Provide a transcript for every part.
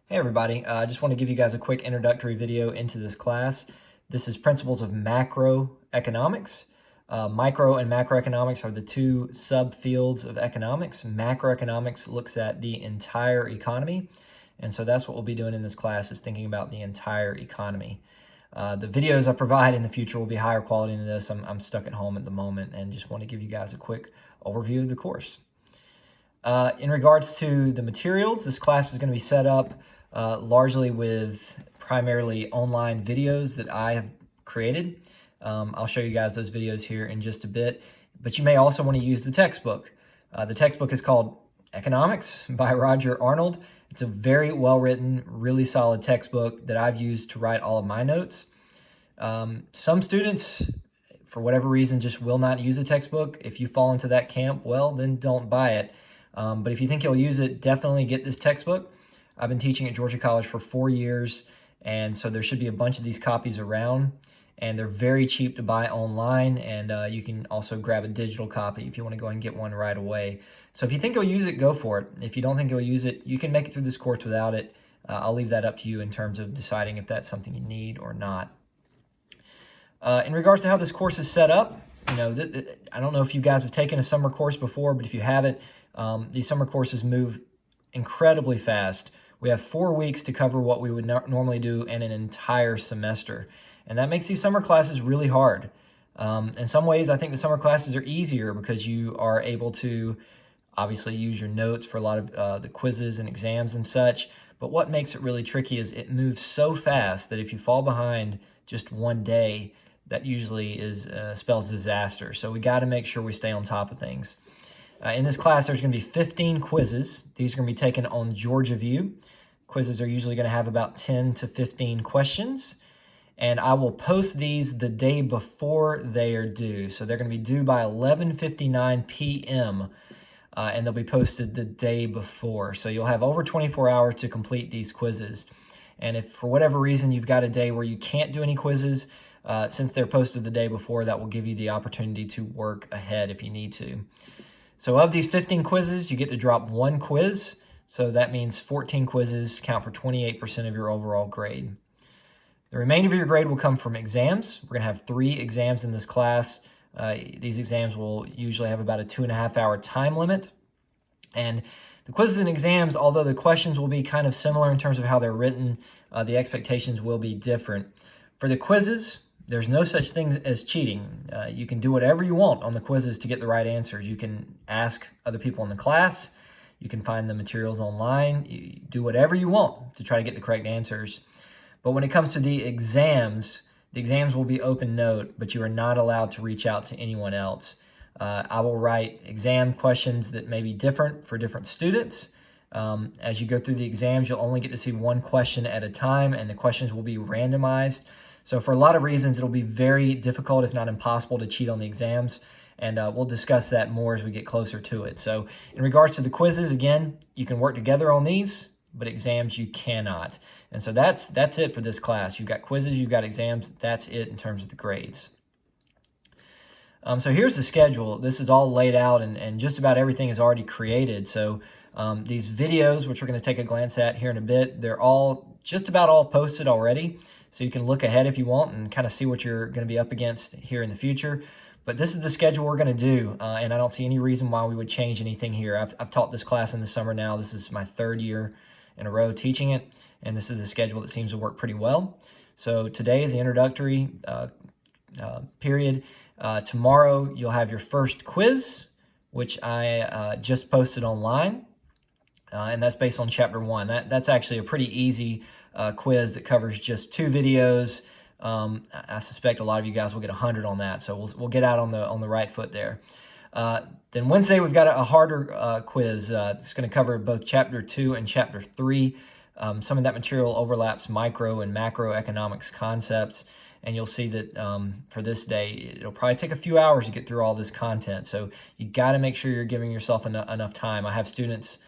Hey everybody, I just want to give you guys a quick introductory video into this class. This is Principles of Macroeconomics. Micro and macroeconomics are the two subfields of economics. Macroeconomics looks at the entire economy, and so that's what we'll be doing in this class, is thinking about the entire economy. The videos I provide in the future will be higher quality than this. I'm stuck at home at the moment and just want to give you guys a quick overview of the course. In regards to the materials, this class is going to be set up largely with primarily online videos that I have created. I'll show you guys those videos here in just a bit, but you may also want to use the textbook. The textbook is called Economics by Roger Arnold. It's a very well-written, really solid textbook that I've used to write all of my notes. Some students, for whatever reason, just will not use a textbook. If you fall into that camp, well, then don't buy it. But if you think you'll use it, definitely get this textbook. I've been teaching at Georgia College for 4 years, and so there should be a bunch of these copies around, and they're very cheap to buy online, and you can also grab a digital copy if you want to go and get one right away. So if you think you'll use it, go for it. If you don't think you'll use it, you can make it through this course without it. I'll leave that up to you in terms of deciding if that's something you need or not. In regards to how this course is set up, I don't know if you guys have taken a summer course before, but if you haven't, these summer courses move incredibly fast. We have 4 weeks to cover what we would normally do in an entire semester. And that makes these summer classes really hard. In some ways, I think the summer classes are easier because you are able to obviously use your notes for a lot of the quizzes and exams and such. But what makes it really tricky is it moves so fast that if you fall behind just one day, that usually spells disaster. So we got to make sure we stay on top of things. In this class, there's going to be 15 quizzes. These are going to be taken on Georgia View. Quizzes are usually going to have about 10 to 15 questions. And I will post these the day before they are due. So they're going to be due by 11:59 p.m. And they'll be posted the day before. So you'll have over 24 hours to complete these quizzes. And if for whatever reason you've got a day where you can't do any quizzes, since they're posted the day before, that will give you the opportunity to work ahead if you need to. So of these 15 quizzes, you get to drop one quiz. So that means 14 quizzes count for 28% of your overall grade. The remainder of your grade will come from exams. We're going to have 3 exams in this class. These exams will usually have about a 2.5-hour time limit. And the quizzes and exams, although the questions will be kind of similar in terms of how they're written, the expectations will be different. For the quizzes, there's no such thing as cheating. You can do whatever you want on the quizzes to get the right answers. You can ask other people in the class. You can find the materials online. You do whatever you want to try to get the correct answers. But when it comes to the exams will be open note, but you are not allowed to reach out to anyone else. I will write exam questions that may be different for different students. As you go through the exams, you'll only get to see one question at a time, and the questions will be randomized. So for a lot of reasons, it'll be very difficult, if not impossible, to cheat on the exams. And we'll discuss that more as we get closer to it. So in regards to the quizzes, again, you can work together on these, but exams you cannot. And so that's it for this class. You've got quizzes, you've got exams. That's it in terms of the grades. So here's the schedule. This is all laid out, and just about everything is already created. So these videos, which we're going to take a glance at here in a bit, they're all just about all posted already. So you can look ahead if you want and kind of see what you're going to be up against here in the future. But this is the schedule we're going to do, and I don't see any reason why we would change anything here. I've taught this class in the summer now. This is my 3rd year in a row teaching it, and this is the schedule that seems to work pretty well. So today is the introductory period. Tomorrow you'll have your first quiz, which I just posted online, and that's based on Chapter 1. That's actually a pretty easy quiz that covers just 2 videos. I suspect a lot of you guys will get 100 on that, so we'll get out on the right foot there. Then Wednesday we've got a harder quiz. It's going to cover both Chapter 2 and Chapter 3. Some of that material overlaps micro and macroeconomics concepts, and you'll see that for this day it'll probably take a few hours to get through all this content. So you got to make sure you're giving yourself enough time. I have students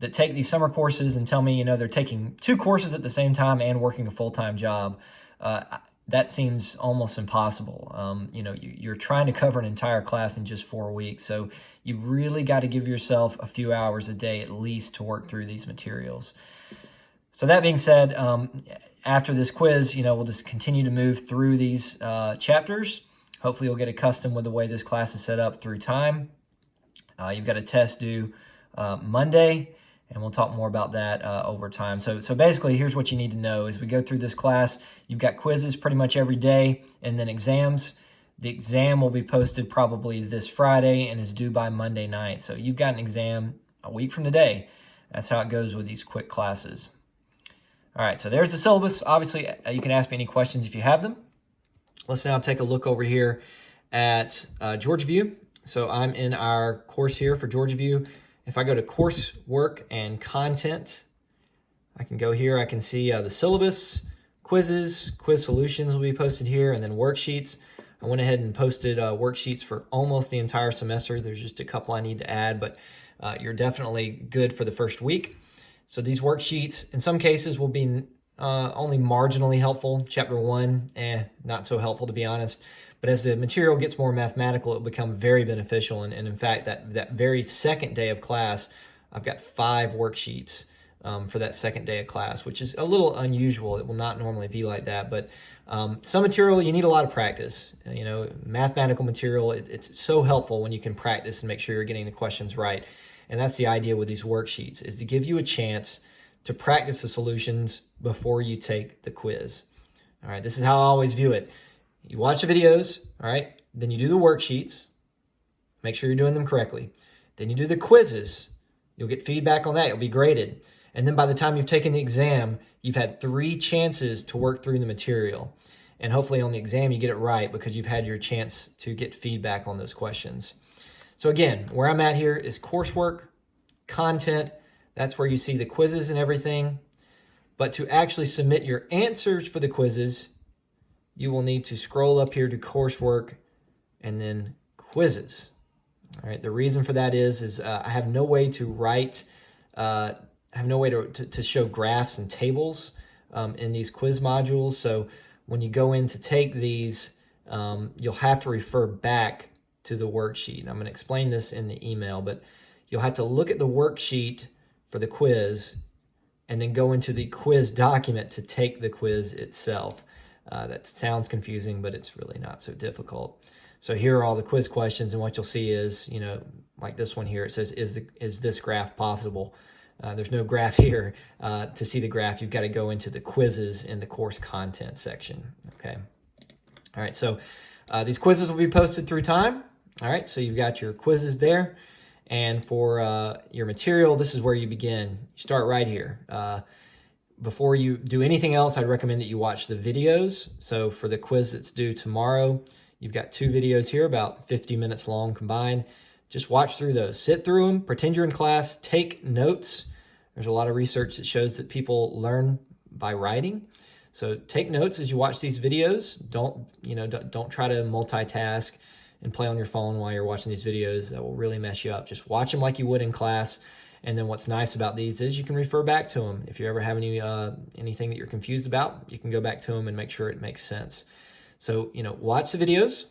that take these summer courses and tell me, they're taking 2 courses at the same time and working a full-time job. That seems almost impossible. You're trying to cover an entire class in just 4 weeks. So you've really got to give yourself a few hours a day at least to work through these materials. So that being said, after this quiz, we'll just continue to move through these chapters. Hopefully you'll get accustomed with the way this class is set up through time. You've got a test due Monday, and we'll talk more about that over time. So basically, here's what you need to know. As we go through this class, you've got quizzes pretty much every day, and then exams. The exam will be posted probably this Friday and is due by Monday night. So you've got an exam a week from today. That's how it goes with these quick classes. All right, so there's the syllabus. Obviously, you can ask me any questions if you have them. Let's now take a look over here at Georgia View. So I'm in our course here for Georgia View. If I go to Coursework and Content, I can go here. I can see the syllabus, quizzes, quiz solutions will be posted here, and then worksheets. I went ahead and posted worksheets for almost the entire semester. There's just a couple I need to add, but you're definitely good for the first week. So these worksheets, in some cases, will be only marginally helpful. Chapter 1, not so helpful to be honest. But as the material gets more mathematical, it will become very beneficial. And in fact, that very second day of class, I've got 5 worksheets for that second day of class, which is a little unusual. It will not normally be like that. But some material, you need a lot of practice. Mathematical material, it's so helpful when you can practice and make sure you're getting the questions right. And that's the idea with these worksheets, is to give you a chance to practice the solutions before you take the quiz. All right, this is how I always view it. You watch the videos, all right? Then you do the worksheets. Make sure you're doing them correctly. Then you do the quizzes. You'll get feedback on that. You'll be graded. And then by the time you've taken the exam, you've had 3 chances to work through the material. And hopefully on the exam, you get it right because you've had your chance to get feedback on those questions. So again, where I'm at here is Coursework, Content. That's where you see the quizzes and everything. But to actually submit your answers for the quizzes, you will need to scroll up here to Coursework and then Quizzes. All right. The reason for that is I have no way to write, I have no way to show graphs and tables in these quiz modules. So when you go in to take these, you'll have to refer back to the worksheet. I'm going to explain this in the email, but you'll have to look at the worksheet for the quiz and then go into the quiz document to take the quiz itself. That sounds confusing, but it's really not so difficult. So here are all the quiz questions, and what you'll see is, like this one here, it says, is this graph possible? There's no graph here. To see the graph, you've got to go into the quizzes in the course content section, okay? All right, so these quizzes will be posted through time. All right, so you've got your quizzes there. And for your material, this is where you begin. You start right here. Before you do anything else, I'd recommend that you watch the videos. So for the quiz that's due tomorrow, you've got 2 videos here, about 50 minutes long combined. Just watch through those. Sit through them, pretend you're in class, take notes. There's a lot of research that shows that people learn by writing. So take notes as you watch these videos. Don't try to multitask and play on your phone while you're watching these videos. That will really mess you up. Just watch them like you would in class. And then what's nice about these is you can refer back to them. If you ever have anything that you're confused about, you can go back to them and make sure it makes sense. So, watch the videos,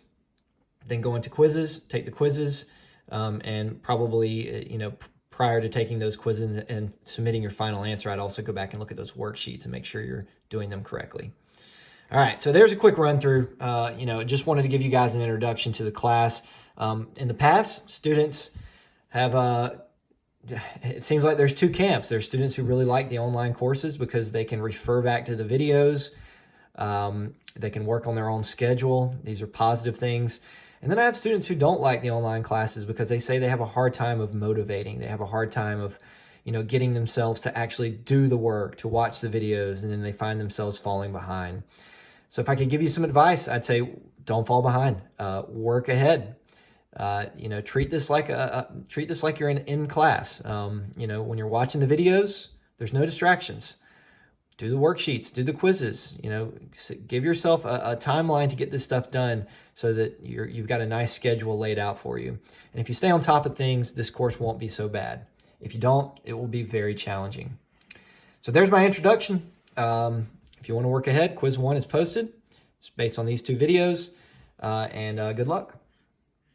then go into quizzes, take the quizzes, and probably, prior to taking those quizzes and submitting your final answer, I'd also go back and look at those worksheets and make sure you're doing them correctly. All right, so there's a quick run through. Just wanted to give you guys an introduction to the class. In the past, students have, it seems like there's 2 camps. There's students who really like the online courses because they can refer back to the videos. They can work on their own schedule. These are positive things. And then I have students who don't like the online classes because they say they have a hard time of motivating. They have a hard time of, getting themselves to actually do the work, to watch the videos, and then they find themselves falling behind. So if I could give you some advice, I'd say don't fall behind. Work ahead. Treat this like you're in class. When you're watching the videos, there's no distractions. Do the worksheets, do the quizzes. Give yourself a timeline to get this stuff done so that you've got a nice schedule laid out for you. And if you stay on top of things, this course won't be so bad. If you don't, it will be very challenging. So there's my introduction. If you want to work ahead, quiz 1 is posted. It's based on these 2 videos, and good luck.